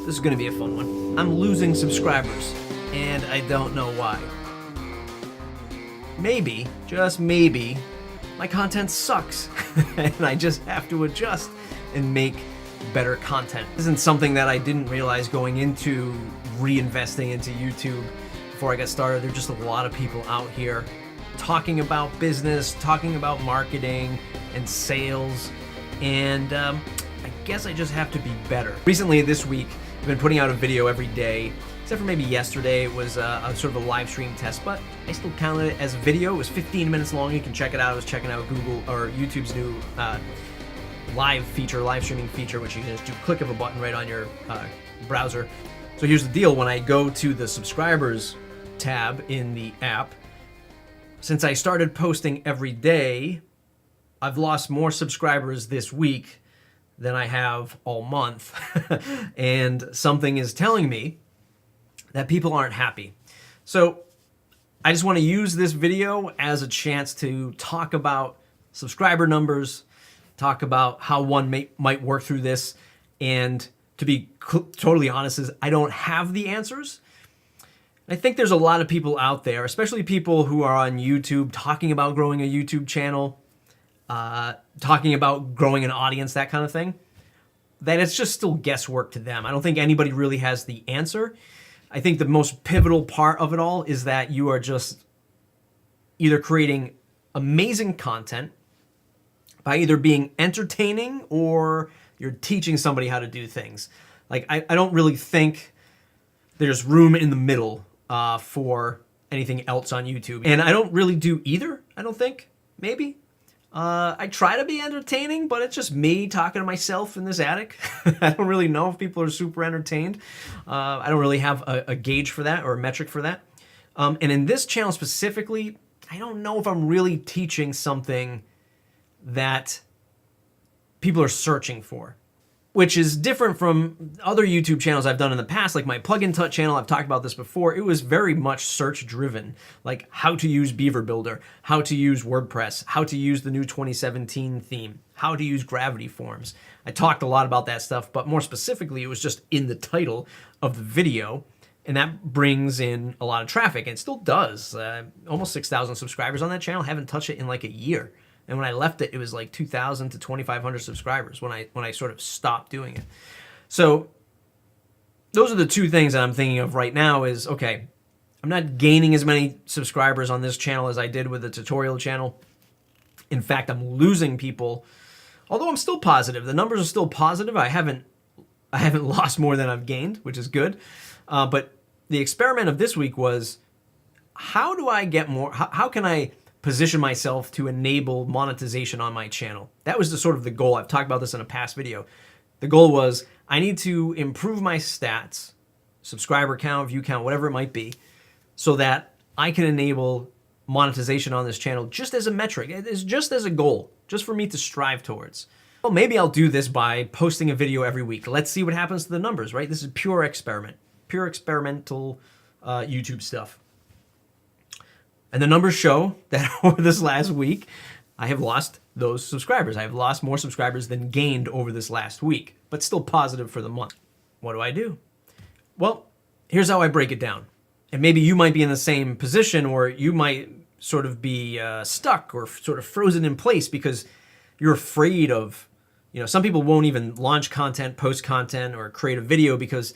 This is going to be a fun one. I'm losing subscribers, and I don't know why. Maybe, just maybe, my content sucks, and I just have to adjust and make better content. This isn't something that I didn't realize going into reinvesting into YouTube before I got started. There are just a lot of people out here talking about business, talking about marketing and sales, and I guess I just have to be better. Recently, this week, I've been putting out a video every day, except for maybe yesterday. It was a sort of a live stream test, but I still counted it as a video. It was 15 minutes long. You can check it out. I was checking out Google or YouTube's new live streaming feature, which you can just do a click of a button right on your browser. So here's the deal. When I go to the subscribers tab in the app, since I started posting every day, I've lost more subscribers this week than I have all month. And something is telling me that people aren't happy. So I just want to use this video as a chance to talk about subscriber numbers, talk about how one might work through this. And to be totally honest, is I don't have the answers. I think there's a lot of people out there, especially people who are on YouTube, talking about growing a YouTube channel, talking about growing an audience, that kind of thing, that it's just still guesswork to them. I don't think anybody really has the answer. I think the most pivotal part of it all is that you are just either creating amazing content by either being entertaining or you're teaching somebody how to do things. Like, I don't really think there's room in the middle for anything else on YouTube. And I don't really do either, I don't think, maybe. I try to be entertaining, but it's just me talking to myself in this attic. I don't really know if people are super entertained. I don't really have a gauge for that or a metric for that. And in this channel specifically, I don't know if I'm really teaching something that people are searching for, which is different from other YouTube channels I've done in the past, like my Plugin Tut channel. I've talked about this before. It was very much search-driven, like how to use Beaver Builder, how to use WordPress, how to use the new 2017 theme, how to use Gravity Forms. I talked a lot about that stuff, but more specifically, it was just in the title of the video, and that brings in a lot of traffic, and it still does. Almost 6,000 subscribers on that channel. Haven't touched it in like a year. And when I left it, it was like 2,000 to 2,500 subscribers when I sort of stopped doing it. So those are the two things that I'm thinking of right now is, okay, I'm not gaining as many subscribers on this channel as I did with the tutorial channel. In fact, I'm losing people, although I'm still positive. The numbers are still positive. I haven't lost more than I've gained, which is good. But the experiment of this week was, how do I get more? How can I position myself to enable monetization on my channel? That was the sort of the goal. I've talked about this in a past video. The goal was I need to improve my stats, subscriber count, view count, whatever it might be, so that I can enable monetization on this channel just as a metric. It's just as a goal, just for me to strive towards. Well, maybe I'll do this by posting a video every week. Let's see what happens to the numbers, right? This is pure experiment, pure experimental YouTube stuff. And the numbers show that over this last week, I have lost those subscribers. I have lost more subscribers than gained over this last week, but still positive for the month. What do I do? Well, here's how I break it down. And maybe you might be in the same position, or you might sort of be stuck or sort of frozen in place because you're afraid of, some people won't even launch content, post content, or create a video because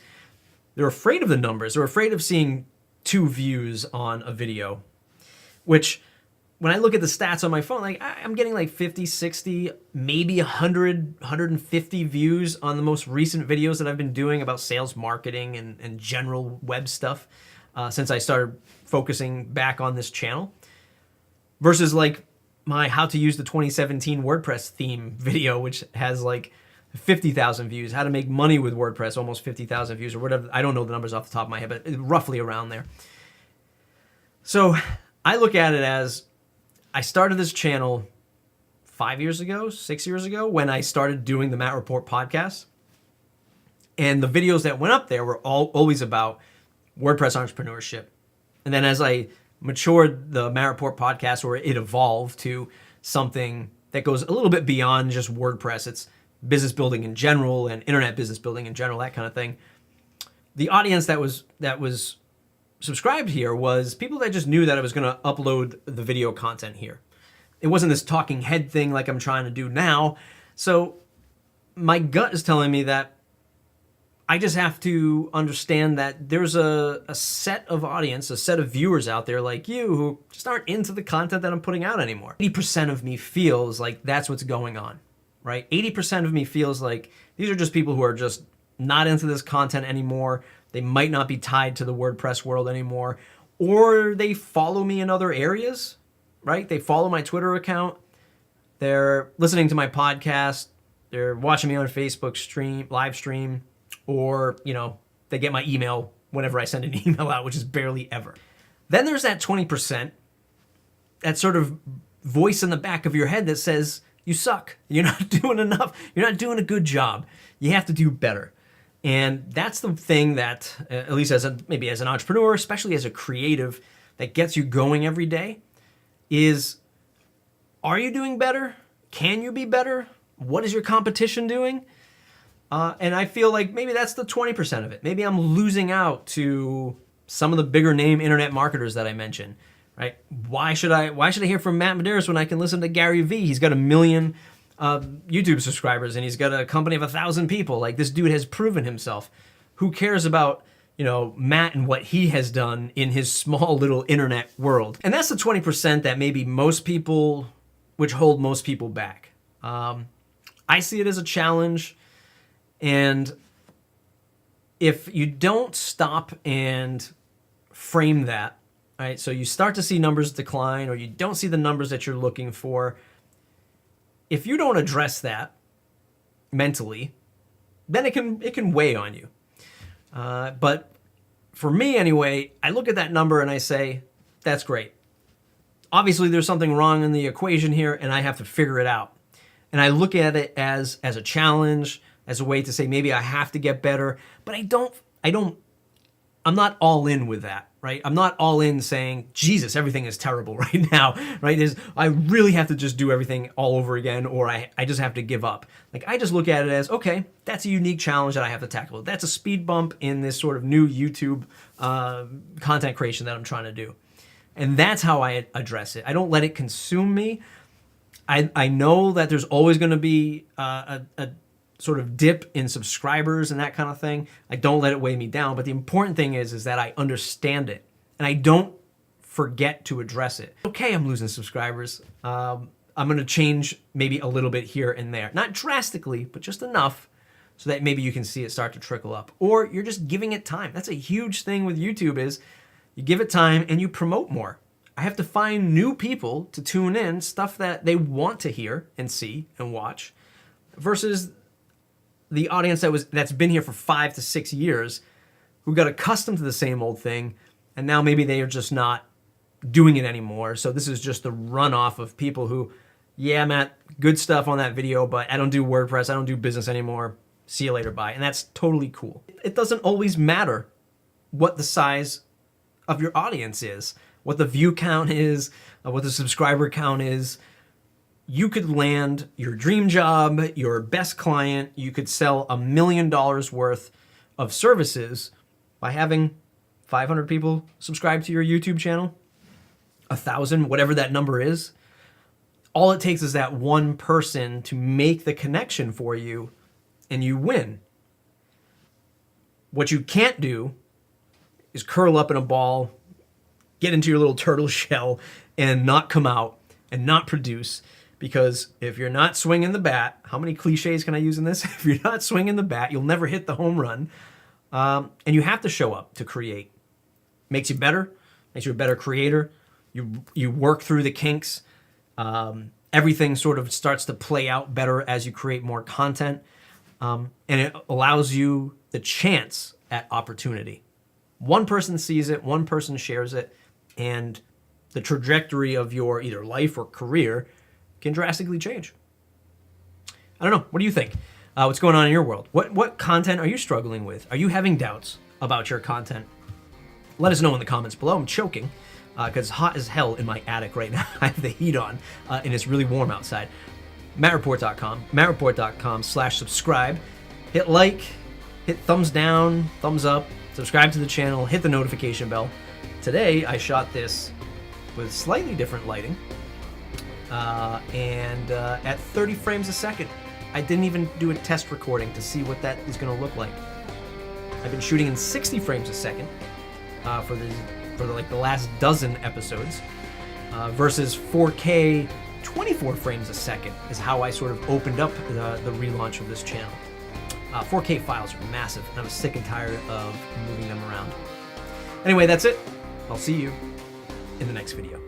they're afraid of the numbers. They're afraid of seeing 2 views on a video. Which, when I look at the stats on my phone, like I'm getting like 50, 60, maybe 100, 150 views on the most recent videos that I've been doing about sales marketing and general web stuff since I started focusing back on this channel. Versus like my how to use the 2017 WordPress theme video, which has like 50,000 views. How to make money with WordPress, almost 50,000 views or whatever. I don't know the numbers off the top of my head, but roughly around there. So I look at it as I started this channel 5 years ago, 6 years ago, when I started doing the Matt Report podcast. And the videos that went up there were always about WordPress entrepreneurship. And then as I matured the Matt Report podcast, or it evolved to something that goes a little bit beyond just WordPress. It's business building in general and internet business building in general, that kind of thing. The audience that was subscribed here was people that just knew that I was going to upload the video content here. It wasn't this talking head thing like I'm trying to do now. So my gut is telling me that I just have to understand that there's a set of audience, a set of viewers out there like you who just aren't into the content that I'm putting out anymore. 80% of me feels like that's what's going on, right? 80% of me feels like these are just people who are just not into this content anymore. They might not be tied to the WordPress world anymore, or they follow me in other areas, right? They follow my Twitter account. They're listening to my podcast. They're watching me on Facebook live stream, or, they get my email whenever I send an email out, which is barely ever. Then there's that 20%, that sort of voice in the back of your head that says, you suck. You're not doing enough. You're not doing a good job. You have to do better. And that's the thing that, at least maybe as an entrepreneur, especially as a creative, that gets you going every day is, are you doing better? Can you be better? What is your competition doing? And I feel like maybe that's the 20% of it. Maybe I'm losing out to some of the bigger name internet marketers that I mentioned, right? Why should I hear from Matt Medeiros when I can listen to Gary Vee? He's got 1 million YouTube subscribers and he's got a company of 1,000 people. Like, this dude has proven himself. Who cares about, Matt and what he has done in his small little internet world? And that's the 20% that maybe which hold most people back. I see it as a challenge. And if you don't stop and frame that, right? So you start to see numbers decline, or you don't see the numbers that you're looking for. If you don't address that mentally, then it can weigh on you. But for me anyway, I look at that number and I say, that's great. Obviously there's something wrong in the equation here and I have to figure it out. And I look at it as a challenge, as a way to say, maybe I have to get better, but I'm not all in with that, right? I'm not all in saying, Jesus, everything is terrible right now, right? I really have to just do everything all over again, or I just have to give up. Like, I just look at it as, okay, that's a unique challenge that I have to tackle. That's a speed bump in this sort of new YouTube content creation that I'm trying to do. And that's how I address it. I don't let it consume me. I know that there's always going to be a sort of dip in subscribers and that kind of thing. I don't let it weigh me down, but the important thing is that I understand it and I don't forget to address it. Okay, I'm losing subscribers. I'm going to change maybe a little bit here and there. Not drastically, but just enough so that maybe you can see it start to trickle up. Or you're just giving it time. That's a huge thing with YouTube, is you give it time and you promote more. I have to find new people to tune in, stuff that they want to hear and see and watch, versus the audience that's been here for 5 to 6 years, who got accustomed to the same old thing, and now maybe they are just not doing it anymore. So this is just the runoff of people who, yeah, Matt, good stuff on that video, but I don't do WordPress, I don't do business anymore. See you later, bye. And that's totally cool. It doesn't always matter what the size of your audience is, what the view count is, what the subscriber count is. You could land your dream job, your best client. You could sell $1 million worth of services by having 500 people subscribe to your YouTube channel, 1,000, whatever that number is. All it takes is that one person to make the connection for you, and you win. What you can't do is curl up in a ball, get into your little turtle shell, and not come out and not produce. Because if you're not swinging the bat, how many cliches can I use in this? If you're not swinging the bat, you'll never hit the home run. And you have to show up to create. Makes you better, makes you a better creator. You work through the kinks. Everything sort of starts to play out better as you create more content. And it allows you the chance at opportunity. One person sees it, one person shares it, and the trajectory of your either life or career can drastically change. I don't know. What do you think? What's going on in your world? What content are you struggling with? Are you having doubts about your content? Let us know in the comments below. I'm choking. because it's hot as hell in my attic right now. I have the heat on, and it's really warm outside. MattReport.com, MattReport.com/subscribe. Hit like, hit thumbs down, thumbs up, subscribe to the channel, hit the notification bell. Today I shot this with slightly different lighting, and at 30 frames a second. I didn't even do a test recording to see what that is going to look like. I've been shooting in 60 frames a second for the last dozen episodes, versus 4K 24 frames a second is how I sort of opened up the relaunch of this channel. 4K files are massive, and I was sick and tired of moving them around. Anyway, that's it. I'll see you in the next video.